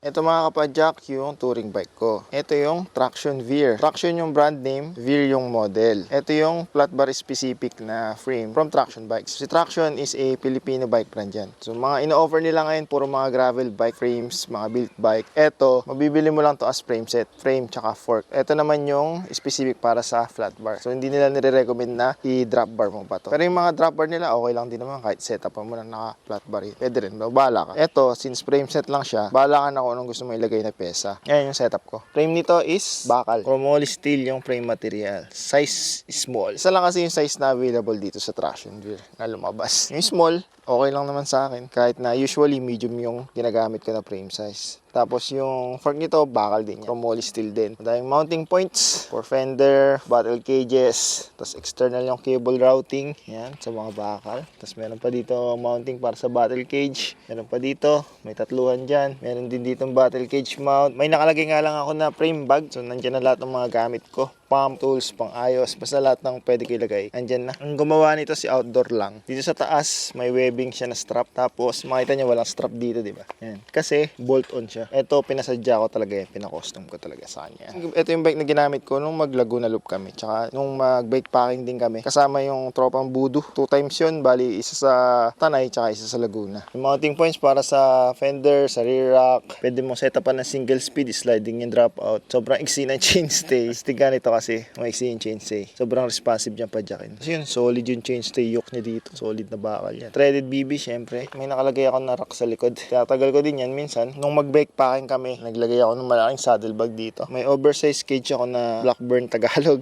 Ito mga kapadyak, yung touring bike ko. Ito yung Traction Veer. Traction yung brand name, Veer yung model. Ito yung flat bar specific na frame from Traction Bikes. Si Traction is a Filipino bike brand yan. So mga ino-offer nila ngayon, puro mga gravel bike frames, mga built bike. Ito, mabibili mo lang to as frame set, frame tsaka fork. Ito naman yung specific para sa flat bar. So hindi nila nire-recommend na i-drop bar mo pa to. Pero yung mga drop bar nila, okay lang din naman kahit setup mo lang naka-flat bar. Pwede rin, bahala ka. Ito, since frame set lang siya, bahala ka na kung anong gusto mo ilagay na pesa. Yan yung setup ko. Frame nito is bakal. Chromoly steel yung frame material. Size small. Isa lang kasi yung size na available dito sa Traction Veer na lumabas. Yung small, okay lang naman sa akin. Kahit na usually medium yung ginagamit ko na frame size. Tapos yung fork nito, bakal din yan. Chromoly steel din. Madaming mounting points for fender, bottle cages. Tapos external yung cable routing. Yan, sa mga bakal. Tapos meron pa dito mounting para sa bottle cage. Meron pa dito, may tatluhan dyan. Meron din dito bottle cage mount. May nakalagay nga lang ako na frame bag. So nandyan na lahat ng mga gamit ko. Pump tools, pang ayos, basta lahat ng pwede ko ilagay. Andyan na. Ang gumawa nito si outdoor lang. Dito sa taas, may webbing siya na strap. Tapos makita niyo walang strap dito, di ba? Yan. Kasi bolt on siya. Ito pinasadya ko talaga yan. Pina-custom ko talaga sa kanya. Ito yung bike na ginamit ko nung mag Laguna Loop kami. Tsaka nung mag-bike packing din kami. Kasama yung tropang Budo. 2 times yun. Bali, isa sa Tanay tsaka isa sa Laguna. Yung mounting points para sa fender, sa rear rack. Pwede mong set up ng single speed, sliding yung drop out. Sobrang iksi ng chainstay. Stiga nito kasi maiksi yung chainstay. Sobrang responsive dyan padyakin. Kasi yun, solid yung chainstay yoke niya dito. Solid na bakal yan. Threaded BB, syempre. May nakalagay ako na rack sa likod. Tatagal ko din yan minsan. Nung mag-bike packing kami, naglagay ako ng malaking saddlebag dito. May oversized cage ako na Blackburn Tagalog.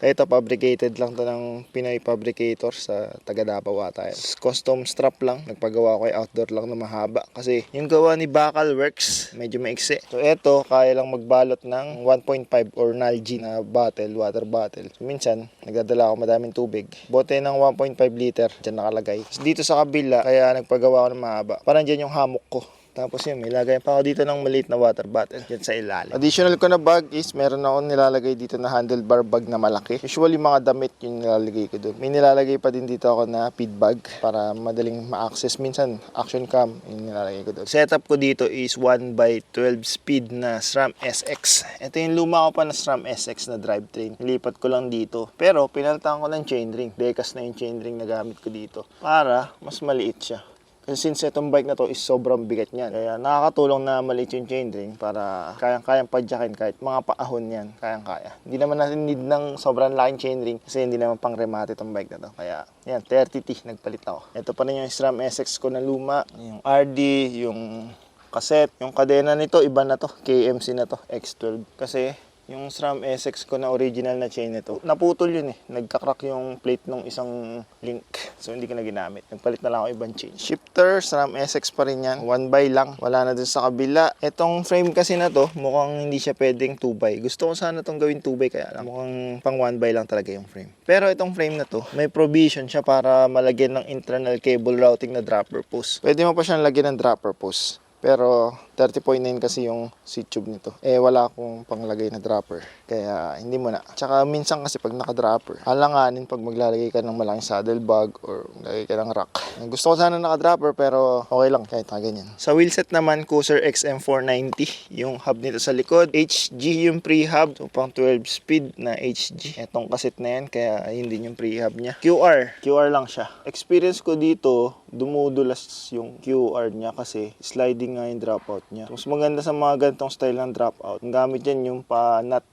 Ito, fabricated lang to ng Pinoy fabricator sa taga Davao ata. Custom strap lang. Nagpagawa ko ay outdoor lang na mahaba. Kasi yung gawa ni Bakal Works, medyo maiksi. So ito, kaya lang magbalot ng 1.5 or Nalgene na bottle, water bottle. So, minsan, nagdadala ako madaming tubig. Bote ng 1.5 liter, dyan nakalagay. So, dito sa kabila, kaya nagpagawa ako ng mahaba. Parang dyan yung hammock ko. Tapos yun, may lagay pa ako dito ng maliit na water bottle dyan sa ilalim. Additional ko na bag is meron ako nilalagay dito na handlebar bag na malaki. Usually mga damit yung nilalagay ko doon. May nilalagay pa din dito ako na feed bag para madaling ma-access. Minsan action cam yung nilalagay ko doon. Setup ko dito is 1x12 speed na SRAM SX. Ito yung luma ko pa na SRAM SX na drivetrain. Nilipat ko lang dito. Pero pinalitan ko ng chainring. Decas na yung chainring na gamit ko dito para mas maliit siya. Kasi since itong bike na to is sobrang bigat niyan, kaya nakakatulong na maliit yung chainring para kayang-kayang padyakin kahit mga paahon yan, kayang-kaya. Hindi naman natin need ng sobrang laking chainring kasi hindi naman pang remate itong bike na to. Kaya yan, 30T nagpalit ako. Ito pa rin yung SRAM SX ko na luma, yung RD, yung cassette, yung kadena nito iba na to, KMC na to, X12. Kasi yung SRAM SX ko na original na chain nito, naputol yun eh. Nagkakrak yung plate ng isang link. So hindi ko na ginamit. Nagpalit na lang ako ibang chain. Shifter, SRAM SX pa rin yan. 1x lang. Wala na dun sa kabila. Itong frame kasi na to, mukhang hindi siya pwedeng 2x. Gusto ko sana itong gawin 2x kaya lang. Mukhang pang 1x lang talaga yung frame. Pero itong frame na to, may provision siya para malagyan ng internal cable routing na dropper post. Pwede mo pa siyang lagyan ng dropper post. Pero 30.9 kasi yung seat tube nito. Wala akong panglagay na dropper. Kaya hindi mo na. Tsaka minsan kasi pag naka-dropper, alanganin pag maglalagay ka ng malaking saddlebag or maglagay ka ng rack. Gusto ko sana naka-dropper pero okay lang kahit ganyan. Sa wheelset naman, Cruiser XM490. Yung hub nito sa likod. HG yung pre-hub. So pang 12 speed na HG. Etong kaset na yan. Kaya yun din yung pre-hub niya. QR lang siya. Experience ko dito, dumudulas yung QR niya kasi sliding nga yung dropout niya. Mas maganda sa mga ganitong style ng dropout. Ang gamit yan yung pa-nut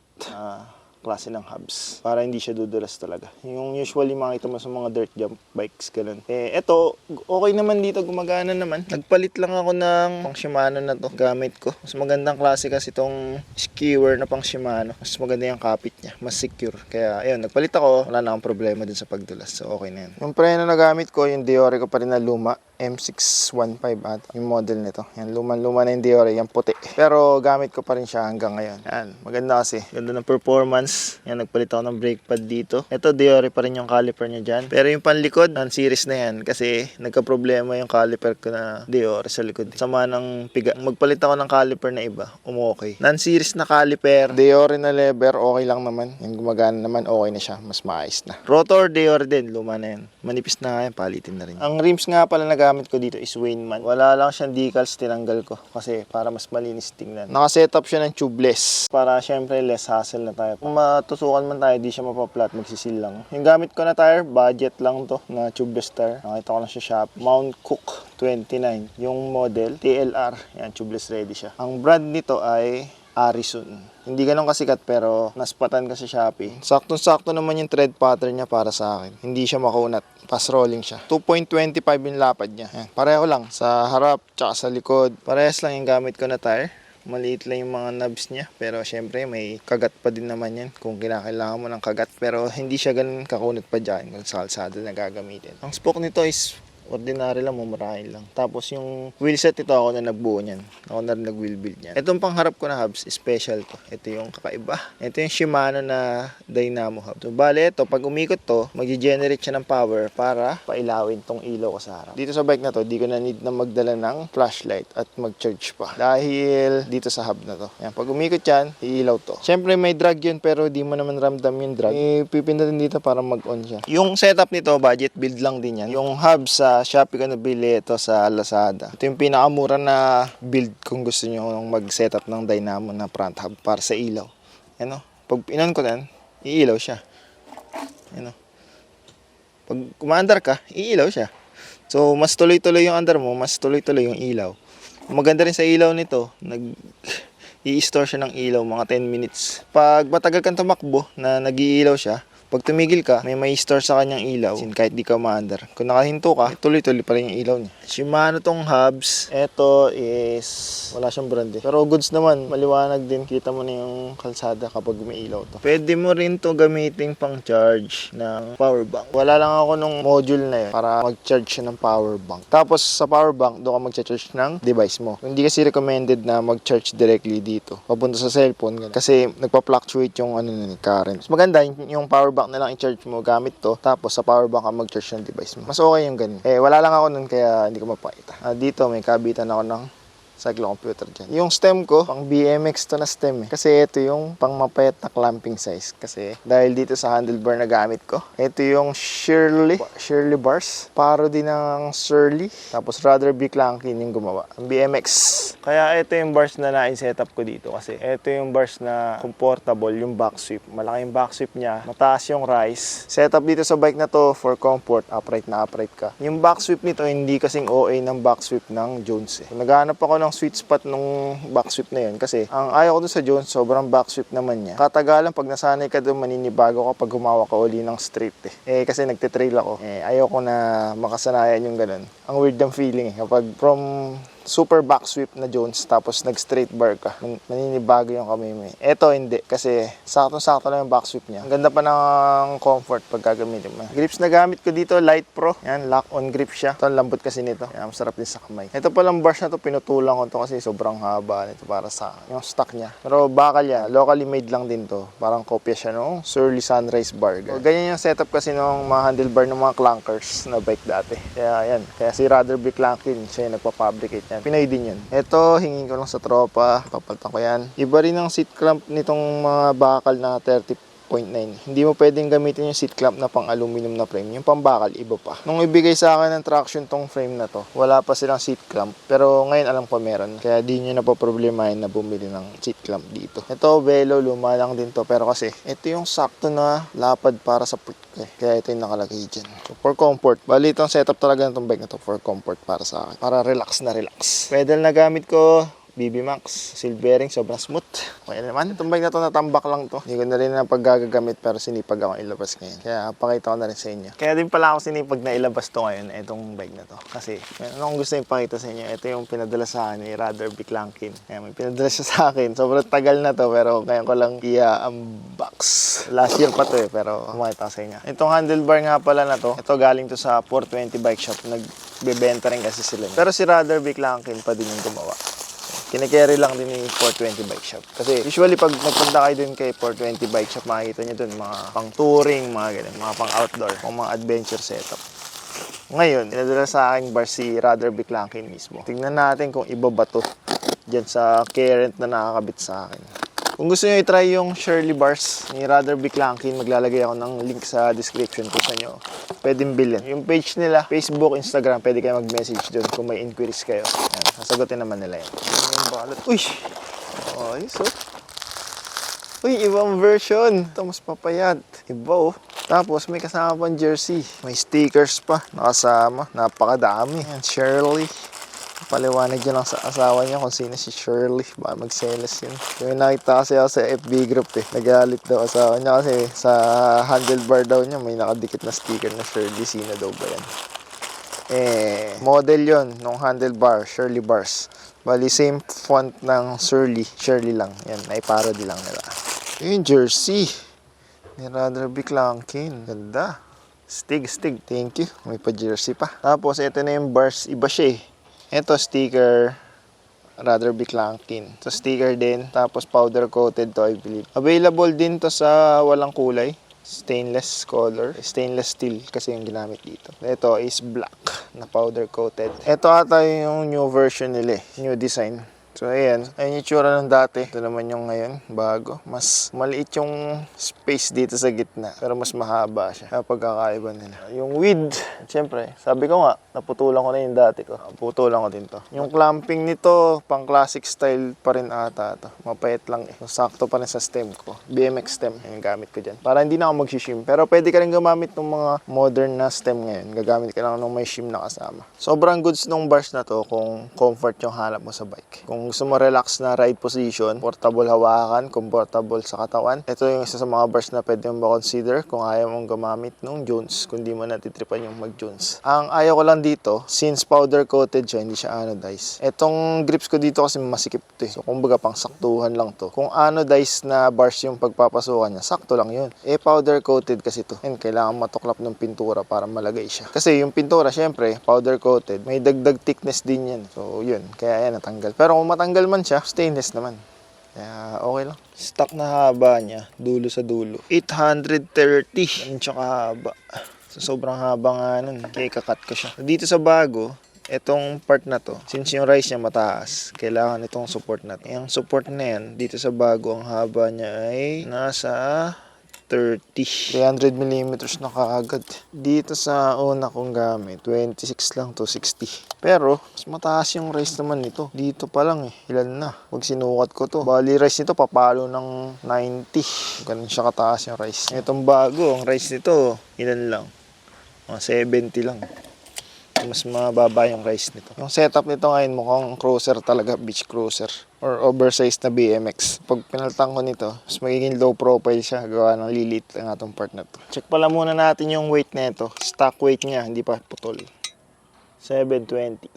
klase ng hubs para hindi siya dudulas talaga. Yung usually makita mo sa mga dirt jump bikes ganun. Eto, okay naman dito, gumagana naman. Nagpalit lang ako ng pang Shimano na to, gamit ko. Mas magandang klase kasi itong skewer na pang Shimano. Mas maganda yung kapit niya, mas secure. Kaya ayun, nagpalit ako, wala na akong problema din sa pagdulas. So okay na yan. Yung preno na gamit ko, yung Deore ko pa rin na luma. M615 ata yung model nito. Yan, luma na yung Deore, yung puti. Pero gamit ko pa rin siya hanggang ngayon. Yan, maganda kasi. Ganda ng performance. Yan, nagpalit ako ng brake pad dito. Ito, Deore pa rin yung caliper niya dyan. Pero yung panlikod, non-series na yan. Kasi nagka-problema yung caliper ko na Deore sa likod. Sama ng piga. Magpalit ako ng caliper na iba. Okay. Non-series na caliper. Deore na lever, okay lang naman. Yung gumagana naman, okay na siya. Mas maayos na. Rotor, Deore din. Luma na yan. Manipis na nga yan, palitin na rin. Ang rims nga pala na gamit ko dito is Wainman. Wala lang siyang decals, tinanggal ko kasi para mas malinis tingnan. Naka-setup siya ng tubeless para syempre less hassle na tayo. Kung matusukan man tayo, di siya mapaplat, magsisil lang. Yung gamit ko na tire, budget lang to na tubeless tire. Nakita ko lang siya shop. Mount Cook 29. Yung model, TLR. Yan, tubeless ready siya. Ang brand nito ay Arison. Hindi ganun kasikat pero naspatan ka sa Shopee. Saktong-sakto naman yung tread pattern niya para sa akin. Hindi siya makunat. Fast rolling siya. 2.25 yung lapad niya. Ayan. Pareho lang. Sa harap tsaka sa likod. Parehas lang yung gamit ko na tire. Maliit lang yung mga knobs niya. Pero syempre may kagat pa din naman yan. Kung kinakailangan mo ng kagat. Pero hindi siya ganun kakunat pa dyan. Kung sa kalsada na gagamitin. Ang spoke nito is ordinary lang, mumurahin lang. Tapos yung wheelset ito, ako na nagbuo niyan. Ako na rin nag-wheel build niyan. Itong pangharap ko na hubs, special to. Ito yung kakaiba. Ito yung Shimano na dynamo hub. So, bale ito, pag umikot to, mag-generate siya ng power para pailawin tong ilaw ko sa harap. Dito sa bike na to, di ko na need na magdala ng flashlight at mag-charge pa. Dahil dito sa hub na to. Yan, pag umikot yan, iilaw to. Siyempre may drag yun, pero di mo naman ramdam yung drag. Pipindutin dito para mag-on siya. Yung setup nito, budget build lang din yan. Yung hub sa Shopee ko nabili, ito sa Lazada. Ito yung pinakamura na build kung gusto nyo mag-setup ng dynamo na front hub para sa ilaw. Ano? Pag inon ko yan, iilaw siya. Ano? Pag kumaandar ka, iilaw siya. So, mas tuloy-tuloy yung andar mo, mas tuloy-tuloy yung ilaw. Maganda rin sa ilaw nito, i-store siya ng ilaw mga 10 minutes. Pag matagal kang tumakbo na nag-iilaw siya, pag tumigil ka, may store sa kanyang ilaw. Kahit di ka maandar. Kung nakahinto ka, tuloy-tuloy pa rin yung ilaw niya. Shimano tong hubs. Ito is wala siyang brand eh. Pero goods naman, maliwanag din. Kita mo na yung kalsada kapag may ilaw to. Pwede mo rin to gamitin pang charge ng power bank. Wala lang ako nung module na yun para mag-charge siya ng power bank. Tapos sa power bank, doon ka mag-charge ng device mo. Hindi kasi recommended na mag-charge directly dito. Papunta sa cellphone. Kasi nagpa-fluctuate yung current. Mas maganda yung power bank na lang i-charge mo gamit to. Tapos sa power bank ka mag-charge ng device mo. Mas okay yung ganun. Wala lang ako nun kaya hindi ko mapakita. Dito may kabitan ako ng cyclocomputer dyan. Yung stem ko, pang BMX to na stem eh. Kasi ito yung pang mapayat na clamping size. Kasi dahil dito sa handlebar na gamit ko. Ito yung Shirley bars. Paro din ng Surly. Tapos rather be clunky yung gumawa. Ang BMX. Kaya ito yung bars na na-setup ko dito. Kasi ito yung bars na comfortable yung back sweep. Malaki yung back sweep niya. Mataas yung rise. Setup dito sa bike na to for comfort. Upright na upright ka. Yung back sweep nito hindi kasing OA ng back sweep ng Jones eh. Naghahanap ako ng sweet spot nung back sweep na yun kasi ang ayaw ko dun sa Jones, sobrang back sweep naman niya. Katagalan pag nasanay ka dun, maninibago ka pag gumawa ka uli ng straight kasi nagtitrail ako. Ayaw ko na makasanayan yung ganun. Ang weird ng feeling kapag from super back sweep na Jones tapos nag straight bar ka, maninibago yung kamay mo. Ito hindi kasi sakto-sakto lang yung back sweep niya. Ang ganda pa ng comfort pag gagamitin mo. Grips na gamit ko dito, Light Pro. Yan, lock on grip siya. Ito, ang lambot kasi nito. Yan, masarap din sa kamay. Ito palang bars na to, pinutulang ko to kasi sobrang haba nito para sa yung stock niya. Pero bakal yan, locally made lang din to. Parang kopya siya nung Surly Sunrise bar. So, ganyan yung setup kasi nung mga handlebar ng mga clunkers na bike dati. Kaya yan, kaya si Rather Be Clunkin, siya yung nagpa-fabricate yan. Pinoy din yan. Ito, hingin ko lang sa tropa. Papalitan ko yan. Iba rin ang seat clamp nitong mga bakal na 30.9. Hindi mo pwedeng gamitin yung seat clamp na pang aluminum na frame. Yung pambakal, iba pa. Nung ibigay sa akin ng traction tong frame na to, wala pa silang seat clamp. Pero ngayon alam ko meron. Kaya di nyo napaproblemahin na bumili ng seat clamp dito. Ito, Velo, luma lang din to. Pero kasi, ito yung sakto na lapad para sa foot ko. Kaya ito yung nakalagay dyan. So, for comfort. Bali, itong setup talaga ng bike na to for comfort para sa akin. Para relax na relax. Pedal na gamit ko, BB Max, seal bearing, sobrang smooth. Okay naman. Itong bike na to, natambak lang to. Hindi ko na rin na paggagagamit pero sinipag ako ilabas ngayon. Kaya pakita ko na rin sa inyo. Kaya din pala ako sinipag na ilabas to ngayon, itong bike na to. Kasi, ano kung gusto yung pakita sa inyo, ito yung pinadala sa akin ni Rather Be Clunkin. Kaya may pinadala siya sa akin. Sobrang tagal na to pero ngayon ko lang i-unbox. Last year pa to pero kumakita ko sa inyo. Itong handlebar nga pala na to, ito galing to sa 420 Bike Shop. Nagbebenta rin kasi sila. Pero si Rather Be Clunkin pa din yung gumawa. Kine-carry lang din ni 420 Bike Shop. Kasi usually pag nagpunta kayo dun kay 420 Bike Shop, makikita nyo dun mga pang touring, mga ganun, mga pang outdoor, mga adventure setup. Ngayon, inadala sa aking bar si Rather Be Clunkin mismo. Tingnan natin kung iba ba to dyan sa current na nakakabit sa akin. Kung gusto nyo i-try yung Shirley Bars ni Rather Be Clunky, maglalagay ako ng link sa description kung saan nyo pwedeng bilhin. Yung page nila, Facebook, Instagram, pwede kayo mag-message doon kung may inquiries kayo. Yan, sasagutin naman nila yan. Yung balot. Uy! Ayos oh. Uy, ibang version. Ito mas papayat. Iba oh. Tapos may kasama pang jersey. May stickers pa. Nakasama. Napakadami. Yan, Shirley. Paliwanag dyan lang sa asawa niya kung sino si Shirley. Baka magselos yun. Yung nakita kasi ako sa FB group eh. Nagalit daw asawa niya kasi sa handlebar daw niya may nakadikit na sticker na Shirley. Sino daw ba yan? Model yon nung handlebar, Shirley Bars. Bali, same font ng Shirley lang. Yan, naiparody lang nila. Yung jersey. Ni Rather Be Clunky. Ganda. Stig. Thank you. May pa-jersey pa. Tapos, ito na yung bars. Iba siya eh. Ito, sticker. Rather Be Clunky. So, sticker din. Tapos, powder coated to, I believe. Available din to sa walang kulay. Stainless color. Stainless steel kasi yung ginamit dito. Ito is black na powder coated. Ito ata yung new version nila eh. New design. So, ayan. Ayan yung tsura ng dati. Ito naman yung ngayon. Bago. Mas maliit yung space dito sa gitna. Pero mas mahaba siya. Kaya pagkakaiba nila. Yung width. Siyempre, sabi ko nga, naputulan ko na yung dati ko. Naputulan ko din to. Yung clamping nito, pang classic style pa rin ata to. Mapait lang eh. Sakto pa rin sa stem ko. BMX stem. Yung gamit ko dyan. Para hindi na ako mag-shim. Pero pwede ka rin gumamit ng mga modern na stem ngayon. Gagamit ka lang ng may shim na kasama. Sobrang goods nung bars na to kung comfort yung hanap mo sa bike. Kung gusto mo relax na ride position, portable hawakan, comfortable sa katawan. Ito yung isa sa mga bars na pwede mo consider kung ayaw mong gumamit ng Jones, kung di mo natitripan yung mag-Jones. Ang ayaw ko lang dito, since powder coated siya, hindi siya anodized. Etong grips ko dito kasi masikip to eh. So kumbaga pang saktuhan lang to. Kung anodized na bars yung pagpapasukan niya, sakto lang yun. Powder coated kasi to. And kailangan matuklap ng pintura para malagay siya. Kasi yung pintura, syempre, powder coated, may dagdag thickness din yan. So yun, kaya yan natanggal. Pero kung matanggal man siya, stainless naman. Kaya okay lang. Stock na haba niya, dulo sa dulo. 830. Yan tsaka haba. So, sobrang haba nga nun. Kaya kakat ko siya. Dito sa bago, etong part na to, since yung rise niya mataas, kailangan itong support na to. Yung support na yan, dito sa bago, ang haba niya ay nasa 300 mm na kaagad. Dito sa una kong gamit, 26 lang to 60. Pero, mas mataas yung rise naman nito. Dito pa lang eh. Ilan na? Pag sinukat ko to. Bali, rise nito papalo ng 90. Ganun siya kataas yung rise. Itong bago, ang rise nito, ilan lang? Mga 70 lang. Mas mababa yung rise nito. Yung setup nito ngayon mukhang cruiser talaga, beach cruiser or oversized na BMX. Pag pinaltang ko nito, mas magiging low profile siya, gawa ng lilit ang atong part na to. Check pala muna natin yung weight nito. Stock weight niya, hindi pa putol. 720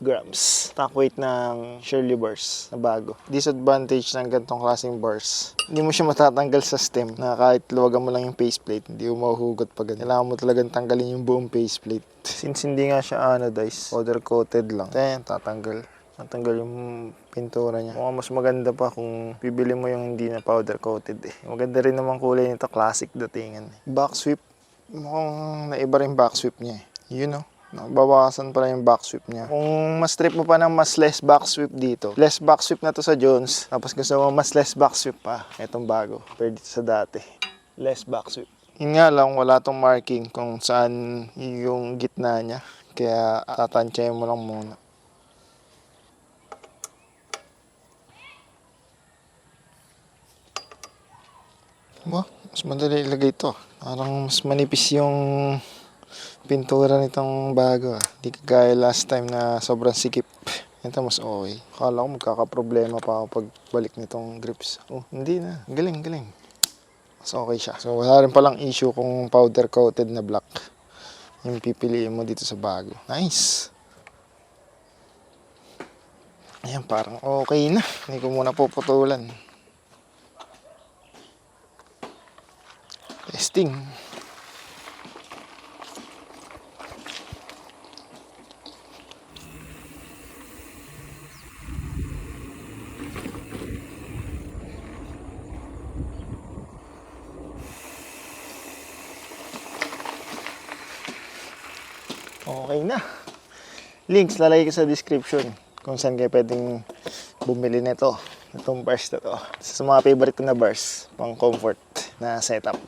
grams. Stock weight ng Shirley Bars na bago. Disadvantage ng ganitong klaseng bars, hindi mo siya matatanggal sa stem na kahit luwagan mo lang yung faceplate, hindi mo mahuhugot pa ganun. Kailangan mo talagang tanggalin yung buong faceplate. Since hindi nga siya anodized, powder coated lang. Then, tatanggal yung pintura niya. Mukhang mas maganda pa kung bibili mo yung hindi na powder coated eh. Maganda rin naman kulay nito, classic datingan. Back sweep, mukhang naiba rin back sweep niya eh. You know? Bawasan pa lang yung back sweep niya. Kung mas trip mo pa ng mas less back sweep dito, less back sweep na to sa Jones, tapos gusto mo mas less back sweep pa, etong bago, pwede dito sa dati. Less back sweep. Yun nga lang, wala tong marking kung saan yung gitna niya. Kaya tatansyahin mo lang muna. Mas madali ilagay ito. Parang mas manipis yung pintura nitong bago. Hindi kagaya last time na sobrang sikip. Ito mas okay. Akala ko magkakaproblema pa ako pagbalik nitong grips. Oh, hindi na. Galing. Mas okay siya. So wala rin palang issue kung powder coated na black yung pipiliin mo dito sa bago. Nice. Ayan, parang okay na. Hindi ko muna puputulan. Testing. Okay na. Links lalagay ko sa description kung saan kayo pwedeng bumili nito. Itong bars na to. Isa sa mga favorite ko na bars. Pang comfort na setup.